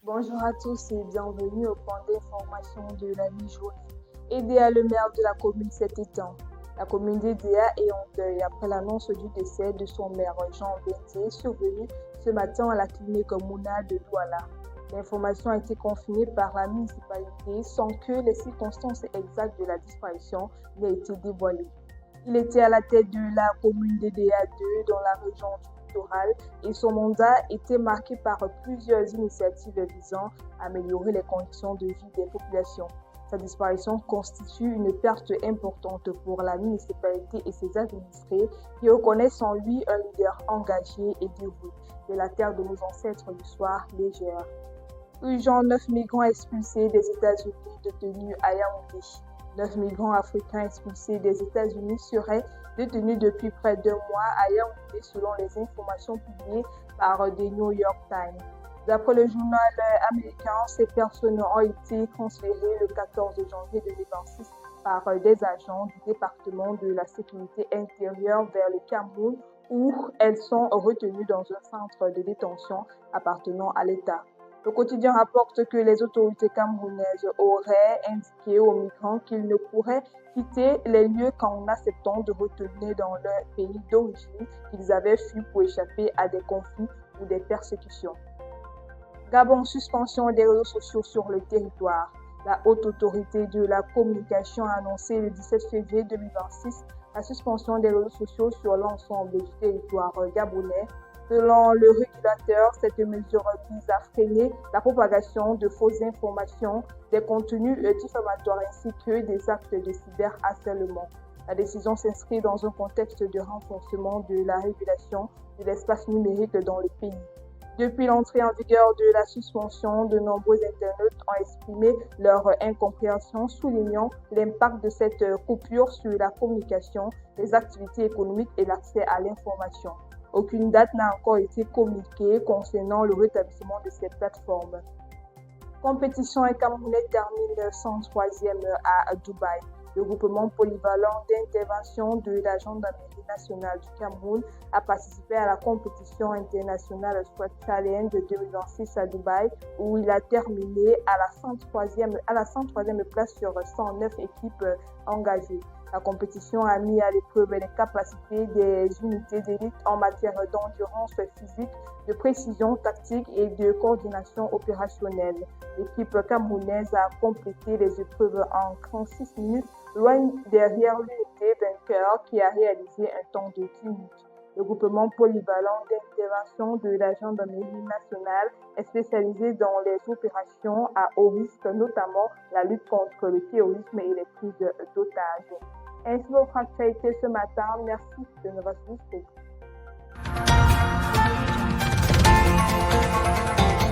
Bonjour à tous et bienvenue au point d'information de la mi-journée. EDA, le maire de la commune, s'est éteint. La commune d'EDA est en deuil après l'annonce du décès de son maire Jean Bendier, survenu ce matin à la clinique communale de Douala. L'information a été confirmée par la municipalité sans que les circonstances exactes de la disparition n'aient été dévoilées. Il était à la tête de la commune d'EDA 2 dans la région du littoral et son mandat était marqué par plusieurs initiatives visant à améliorer les conditions de vie des populations. Sa disparition constitue une perte importante pour la municipalité et ses administrés qui reconnaissent en lui un leader engagé et dévoué de la terre de nos ancêtres du soir légère. Urgent, 9 migrants expulsés des États-Unis détenus à Yaoundé. 9 migrants africains expulsés des États-Unis seraient détenus depuis près d'un mois à Yaoundé selon les informations publiées par The New York Times. D'après le journal américain, ces personnes ont été transférées le 14 janvier 2026 par des agents du département de la sécurité intérieure vers le Cameroun où elles sont retenues dans un centre de détention appartenant à l'État. Le quotidien rapporte que les autorités camerounaises auraient indiqué aux migrants qu'ils ne pourraient quitter les lieux qu'en acceptant de retourner dans leur pays d'origine qu'ils avaient fui pour échapper à des conflits ou des persécutions. Gabon, suspension des réseaux sociaux sur le territoire. La Haute Autorité de la Communication a annoncé le 17 février 2026 la suspension des réseaux sociaux sur l'ensemble du territoire gabonais. Selon le régulateur, cette mesure vise à freiner la propagation de fausses informations, des contenus diffamatoires ainsi que des actes de cyberharcèlement. La décision s'inscrit dans un contexte de renforcement de la régulation de l'espace numérique dans le pays. Depuis l'entrée en vigueur de la suspension, de nombreux internautes ont exprimé leur incompréhension, soulignant l'impact de cette coupure sur la communication, les activités économiques et l'accès à l'information. Aucune date n'a encore été communiquée concernant le rétablissement de ces plateformes. Compétition et Camerounais termine 103e à Dubaï. Le groupement polyvalent d'intervention de la gendarmerie nationale du Cameroun a participé à la compétition internationale Squad Challenge 2026 à Dubaï où il a terminé à la 103e place sur 109 équipes engagées. La compétition a mis à l'épreuve les capacités des unités d'élite en matière d'endurance physique, de précision tactique et de coordination opérationnelle. L'équipe camerounaise a complété les épreuves en 36 minutes, loin derrière l'unité vainqueur qui a réalisé un temps de 10 minutes. Le groupement polyvalent d'intervention de la gendarmerie nationale est spécialisé dans les opérations à haut risque, notamment la lutte contre le terrorisme et les prises d'otages. Ainsi votre actualité ce matin. Merci de nous avoir suivis.